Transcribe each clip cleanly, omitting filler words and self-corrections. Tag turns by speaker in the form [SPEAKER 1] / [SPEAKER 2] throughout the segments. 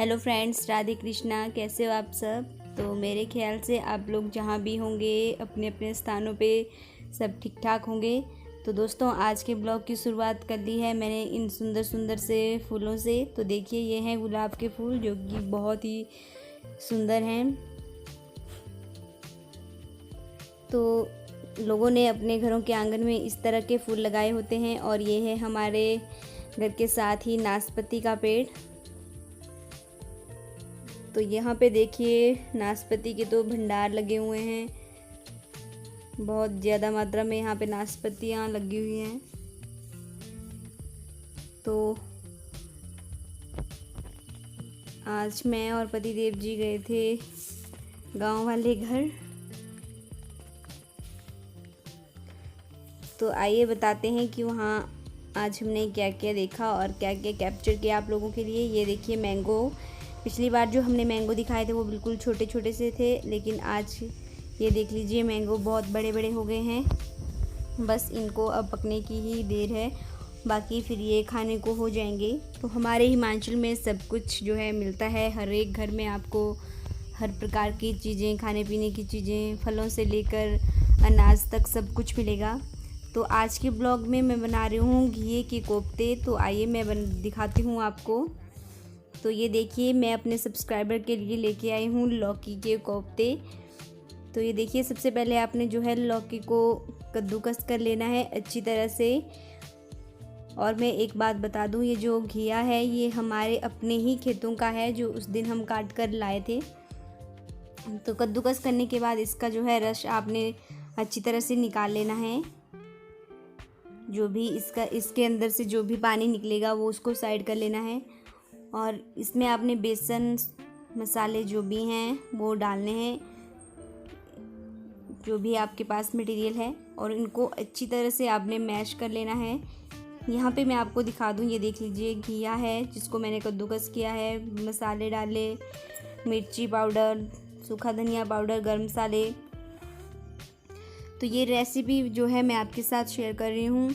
[SPEAKER 1] Hello friends, Radhe Krishna. कैसे हो आप सब? तो मेरे ख्याल से आप लोग जहाँ भी होंगे अपने अपने स्थानों पे सब ठीक ठाक होंगे। तो दोस्तों, आज के ब्लॉग की शुरुआत कर दी है मैंने इन सुंदर सुंदर से फूलों से। तो देखिए, ये हैं गुलाब के फूल जो कि बहुत ही सुंदर हैं। तो लोगों ने अपने घरों के आंगन में इस तरह के फूल लगाए होते हैं। और ये है हमारे घर के साथ ही नाशपाती का पेड़। तो यहाँ पे देखिए, नाशपाती के तो भंडार लगे हुए हैं। बहुत ज़्यादा मात्रा में यहाँ पे नाशपातियाँ लगी हुई हैं। तो आज मैं और पतिदेव जी गए थे गांव वाले घर। तो आइए बताते हैं कि वहाँ आज हमने क्या क्या देखा और क्या क्या कैप्चर किया आप लोगों के लिए। ये देखिए मैंगो। पिछली बार जो हमने मैंगो दिखाए थे वो बिल्कुल छोटे छोटे से थे, लेकिन आज ये देख लीजिए मैंगो बहुत बड़े बड़े हो गए हैं। बस इनको अब पकने की ही देर है, बाकी फिर ये खाने को हो जाएंगे। तो हमारे हिमाचल में सब कुछ जो है मिलता है। हर एक घर में आपको हर प्रकार की चीज़ें, खाने पीने की चीज़ें, फलों से लेकर अनाज तक सब कुछ मिलेगा। तो आज के ब्लॉग में मैं बना रही हूँ घिये के कोफ्ते। तो आइए मैं दिखाती हूँ आपको। तो ये देखिए, मैं अपने सब्सक्राइबर के लिए लेके आई हूँ लौकी के कोफ्ते। तो ये देखिए, सबसे पहले आपने जो है लौकी को कद्दूकस कर लेना है अच्छी तरह से। और मैं एक बात बता दूँ, ये जो घिया है ये हमारे अपने ही खेतों का है, जो उस दिन हम काट कर लाए थे। तो कद्दूकस करने के बाद इसका जो है रस आपने अच्छी तरह से निकाल लेना है। जो भी इसके अंदर से जो भी पानी निकलेगा वो उसको साइड कर लेना है। और इसमें आपने बेसन, मसाले जो भी हैं वो डालने हैं, जो भी आपके पास मटेरियल है, और इनको अच्छी तरह से आपने मैश कर लेना है। यहाँ पे मैं आपको दिखा दूँ, ये देख लीजिए घिया है जिसको मैंने कद्दूकस किया है। मसाले डाले, मिर्ची पाउडर, सूखा धनिया पाउडर, गरम मसाले। तो ये रेसिपी जो है मैं आपके साथ शेयर कर रही हूँ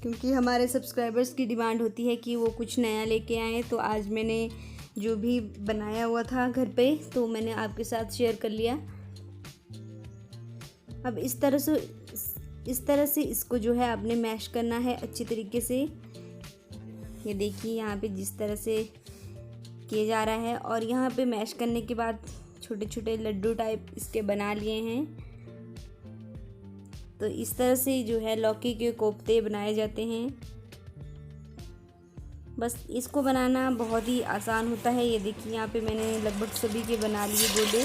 [SPEAKER 1] क्योंकि हमारे सब्सक्राइबर्स की डिमांड होती है कि वो कुछ नया लेके आएँ। तो आज मैंने जो भी बनाया हुआ था घर पे तो मैंने आपके साथ शेयर कर लिया। अब इस तरह से इसको जो है आपने मैश करना है अच्छी तरीके से। ये देखिए यहाँ पे जिस तरह से किया जा रहा है। और यहाँ पे मैश करने के बाद छोटे छोटे लड्डू टाइप इसके बना लिए हैं। तो इस तरह से जो है लौकी के कोफ्ते बनाए जाते हैं। बस इसको बनाना बहुत ही आसान होता है। ये देखिए, यहाँ पे मैंने लगभग सभी के बना लिए गोले।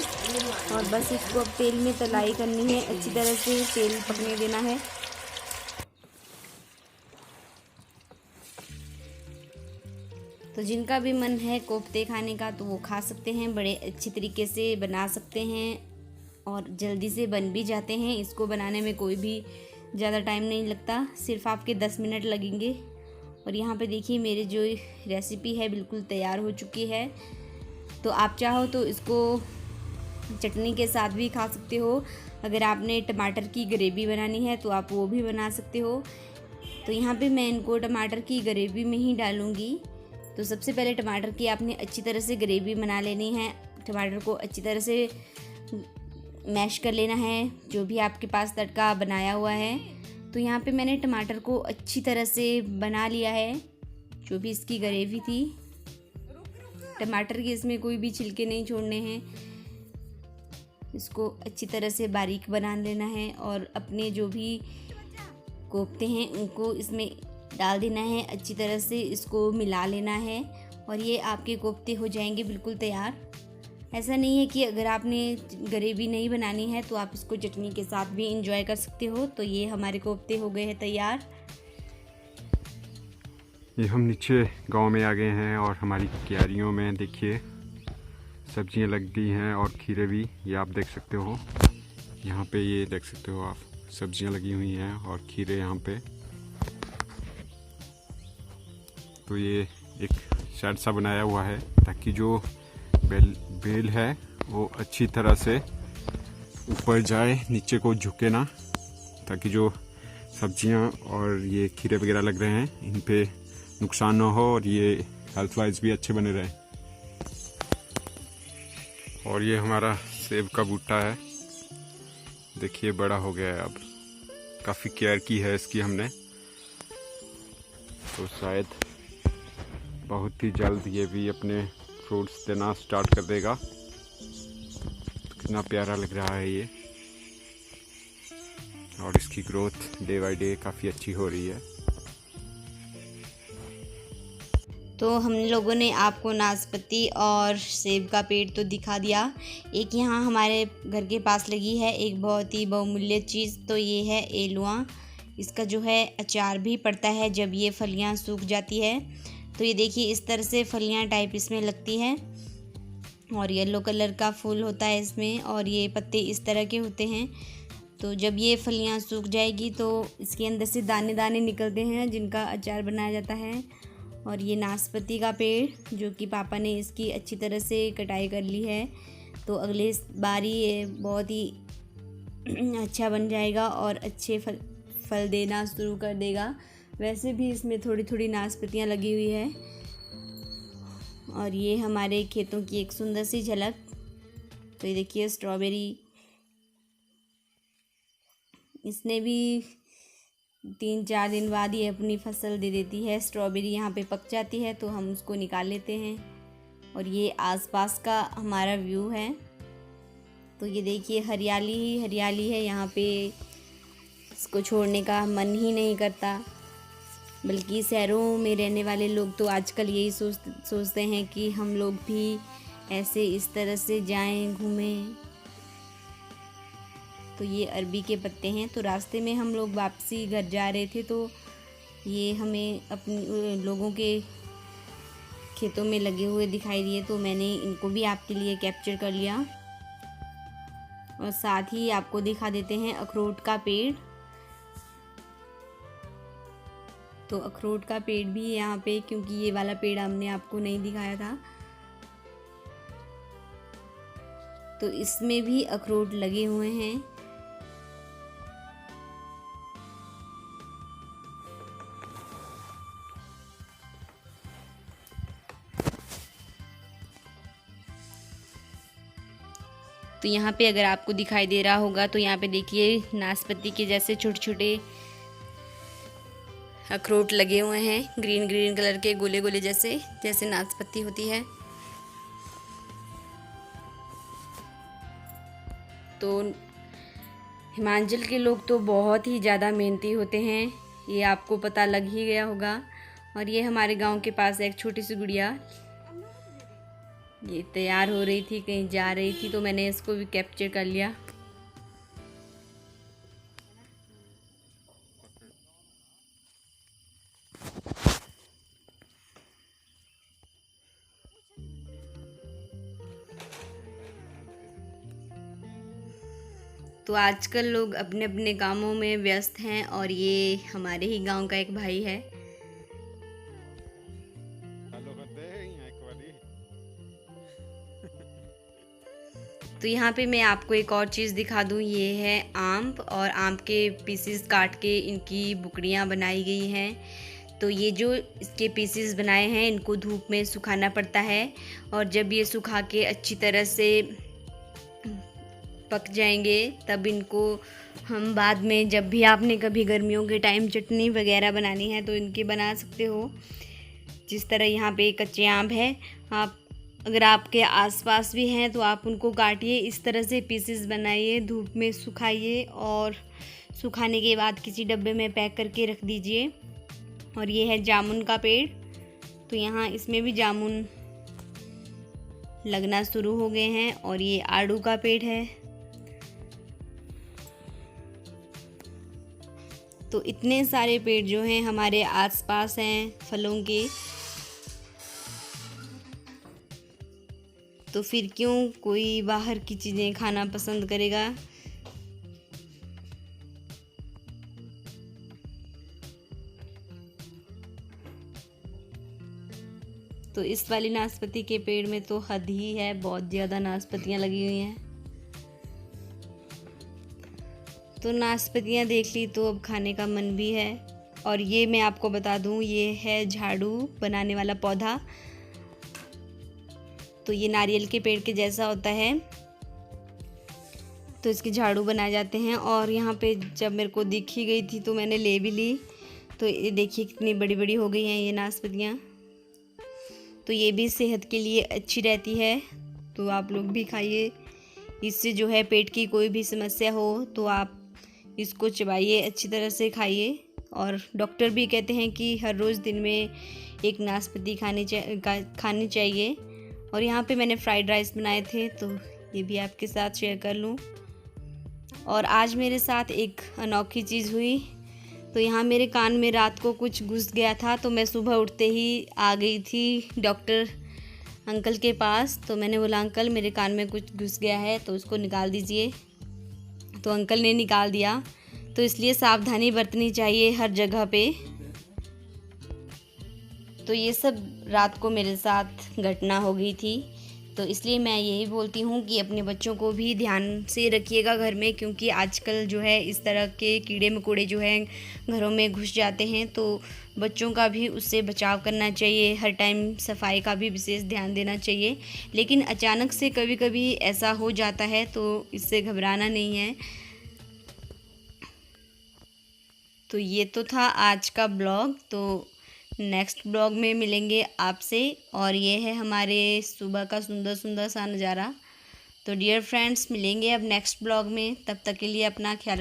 [SPEAKER 1] और बस इसको अब तेल में तलाई करनी है, अच्छी तरह से तेल पकने देना है। तो जिनका भी मन है कोफ्ते खाने का तो वो खा सकते हैं, बड़े अच्छी तरीके से बना सकते हैं और जल्दी से बन भी जाते हैं। इसको बनाने में कोई भी ज़्यादा टाइम नहीं लगता, सिर्फ आपके 10 मिनट लगेंगे। और यहाँ पे देखिए मेरी जो रेसिपी है बिल्कुल तैयार हो चुकी है। तो आप चाहो तो इसको चटनी के साथ भी खा सकते हो। अगर आपने टमाटर की ग्रेवी बनानी है तो आप वो भी बना सकते हो। तो यहाँ पे मैं इनको टमाटर की ग्रेवी में ही डालूँगी। तो सबसे पहले टमाटर की आपने अच्छी तरह से ग्रेवी बना लेनी है। टमाटर को अच्छी तरह से मैश कर लेना है, जो भी आपके पास तड़का बनाया हुआ है। तो यहाँ पे मैंने टमाटर को अच्छी तरह से बना लिया है, जो भी इसकी ग्रेवी थी। टमाटर की इसमें कोई भी छिलके नहीं छोड़ने हैं। इसको अच्छी तरह से बारीक बना लेना है और अपने जो भी कोफ्ते हैं उनको इसमें डाल देना है। अच्छी तरह से इसको मिला लेना है और ये आपके कोफ्ते हो जाएंगे बिल्कुल तैयार। ऐसा नहीं है कि अगर आपने ग्रेवी नहीं बनानी है तो आप इसको चटनी के साथ भी इंजॉय कर सकते हो। तो ये हमारे कोफ्ते हो गए हैं तैयार।
[SPEAKER 2] ये हम नीचे गांव में आ गए हैं और हमारी क्यारियों में देखिए सब्जियां लग गई हैं और खीरे भी, ये आप देख सकते हो। यहाँ पे ये देख सकते हो आप, सब्जियां लगी हुई हैं और खीरे यहाँ पे। तो ये एक शेड सा बनाया हुआ है ताकि जो बेल है वो अच्छी तरह से ऊपर जाए, नीचे को झुके ना, ताकि जो सब्जियां और ये खीरे वगैरह लग रहे हैं इन पे नुकसान ना हो और ये हेल्थ वाइज भी अच्छे बने रहे। और ये हमारा सेब का बूटा है, देखिए बड़ा हो गया है। अब काफ़ी केयर की है इसकी हमने, तो शायद बहुत ही जल्द ये भी अपने फ्रूट्स देना स्टार्ट कर देगा। तो कितना प्यारा लग रहा है ये, और इसकी ग्रोथ डे बाय डे काफ़ी अच्छी हो रही है।
[SPEAKER 1] तो हम लोगों ने आपको नाशपाती और सेब का पेड़ तो दिखा दिया। एक यहाँ हमारे घर के पास लगी है एक बहुत ही बहुमूल्य चीज़, तो ये है एलुआ। इसका जो है अचार भी पड़ता है जब ये फलियाँ सूख जाती है। तो ये देखिए इस तरह से फलियाँ टाइप इसमें लगती है, और येलो कलर का फूल होता है इसमें, और ये पत्ते इस तरह के होते हैं। तो जब ये फलियाँ सूख जाएगी तो इसके अंदर से दाने दाने निकलते हैं जिनका अचार बनाया जाता है। और ये नाशपाती का पेड़ जो कि पापा ने इसकी अच्छी तरह से कटाई कर ली है, तो अगले बारी ये बहुत ही अच्छा बन जाएगा और अच्छे फल देना शुरू कर देगा। वैसे भी इसमें थोड़ी थोड़ी नाशपातियाँ लगी हुई है। और ये हमारे खेतों की एक सुंदर सी झलक। तो ये देखिए स्ट्रॉबेरी, इसने भी 3-4 दिन बाद ये अपनी फसल दे देती है। स्ट्रॉबेरी यहाँ पे पक जाती है तो हम उसको निकाल लेते हैं। और ये आसपास का हमारा व्यू है। तो ये देखिए हरियाली ही हरियाली है यहाँ पे, इसको छोड़ने का मन ही नहीं करता। बल्कि शहरों में रहने वाले लोग तो आजकल यही सोचते हैं कि हम लोग भी ऐसे इस तरह से जाएं, घूमें। तो ये अरबी के पत्ते हैं। तो रास्ते में हम लोग वापसी घर जा रहे थे, तो ये हमें अपने लोगों के खेतों में लगे हुए दिखाई दिए, तो मैंने इनको भी आपके लिए कैप्चर कर लिया। और साथ ही आपको दिखा देते हैं अखरोट का पेड़। तो अखरोट का पेड़ भी यहाँ पे, क्योंकि ये वाला पेड़ हमने आपको नहीं दिखाया था, तो इसमें भी अखरोट लगे हुए हैं। तो यहाँ पे अगर आपको दिखाई दे रहा होगा तो यहाँ पे देखिए नाशपाती के जैसे छोटे छोटे अखरोट लगे हुए हैं, ग्रीन ग्रीन कलर के गोले गोले जैसे, जैसे नाशपाती होती है। तो हिमाचल के लोग तो बहुत ही ज़्यादा मेहनती होते हैं, ये आपको पता लग ही गया होगा। और ये हमारे गांव के पास एक छोटी सी गुड़िया, ये तैयार हो रही थी, कहीं जा रही थी, तो मैंने इसको भी कैप्चर कर लिया। तो आजकल लोग अपने अपने कामों में व्यस्त हैं, और ये हमारे ही गांव का एक भाई है। तो यहाँ पे मैं आपको एक और चीज़ दिखा दूँ, ये है आम, और आम के पीसेस काट के इनकी बुकड़ियाँ बनाई गई हैं। तो ये जो इसके पीसेस बनाए हैं इनको धूप में सुखाना पड़ता है, और जब ये सुखा के अच्छी तरह से पक जाएंगे तब इनको हम बाद में, जब भी आपने कभी गर्मियों के टाइम चटनी वगैरह बनानी है तो इनके बना सकते हो। जिस तरह यहाँ पे कच्चे आम है, आप अगर आपके आसपास भी हैं तो आप उनको काटिए, इस तरह से पीसेस बनाइए, धूप में सुखाइए, और सुखाने के बाद किसी डब्बे में पैक करके रख दीजिए। और ये है जामुन का पेड़, तो यहाँ इसमें भी जामुन लगना शुरू हो गए हैं। और ये आड़ू का पेड़ है। तो इतने सारे पेड़ जो हैं हमारे आसपास हैं फलों के, तो फिर क्यों कोई बाहर की चीज़ें खाना पसंद करेगा। तो इस वाली नाशपाती के पेड़ में तो हद ही है, बहुत ज़्यादा नाशपातियाँ लगी हुई हैं। तो नाशपातियाँ देख ली तो अब खाने का मन भी है। और ये मैं आपको बता दूँ, ये है झाड़ू बनाने वाला पौधा। तो ये नारियल के पेड़ के जैसा होता है, तो इसके झाड़ू बनाए जाते हैं। और यहाँ पे जब मेरे को दिख ही गई थी तो मैंने ले भी ली। तो ये देखिए कितनी बड़ी बड़ी हो गई हैं ये नाशपातियाँ। तो ये भी सेहत के लिए अच्छी रहती है, तो आप लोग भी खाइए। इससे जो है पेट की कोई भी समस्या हो तो आप इसको चबाइए, अच्छी तरह से खाइए। और डॉक्टर भी कहते हैं कि हर रोज़ दिन में एक नाशपाती खानी चाहिए। और यहाँ पे मैंने फ्राइड राइस बनाए थे, तो ये भी आपके साथ शेयर कर लूँ। और आज मेरे साथ एक अनोखी चीज़ हुई। तो यहाँ मेरे कान में रात को कुछ घुस गया था, तो मैं सुबह उठते ही आ गई थी डॉक्टर अंकल के पास। तो मैंने बोला अंकल मेरे कान में कुछ घुस गया है, तो उसको निकाल दीजिए। तो अंकल ने निकाल दिया। तो इसलिए सावधानी बरतनी चाहिए हर जगह पे। तो ये सब रात को मेरे साथ घटना हो गई थी। तो इसलिए मैं यही बोलती हूँ कि अपने बच्चों को भी ध्यान से रखिएगा घर में, क्योंकि आजकल जो है इस तरह के कीड़े मकोड़े जो हैं घरों में घुस जाते हैं। तो बच्चों का भी उससे बचाव करना चाहिए। हर टाइम सफाई का भी विशेष ध्यान देना चाहिए। लेकिन अचानक से कभी कभी ऐसा हो जाता है, तो इससे घबराना नहीं है। तो ये तो था आज का ब्लॉग। तो नेक्स्ट ब्लॉग में मिलेंगे आपसे। और ये है हमारे सुबह का सुंदर सुंदर सा नज़ारा। तो डियर फ्रेंड्स, मिलेंगे अब नेक्स्ट ब्लॉग में। तब तक के लिए अपना ख्याल